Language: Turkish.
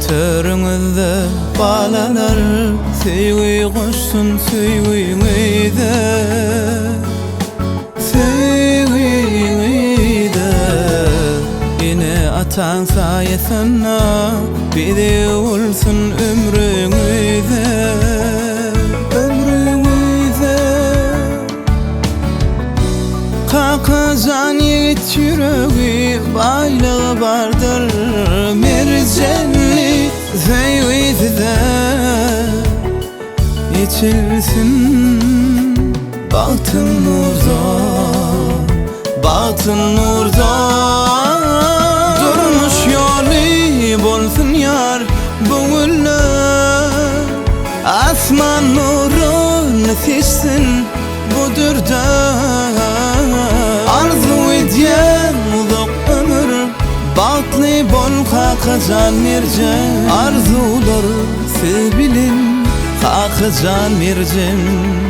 Törüňizde balalar söýgüi goşsun söýgüňizde, söýgüňizde ine atan saýasynda bide bolsun ömrüňizde, ömrüňizde. Kakazan ýigit ýüregi baýlygy bardyr, merjenli söýgüýde içilsin batyn nurda, batyn nurda. Durmuş ýoly bolsun ýar böňülle, asman nuruny seçsin bu dürde. Arzu edýän uzak ömür batly bol Kakazan merjen, arzular sevilin Kakazan merjen.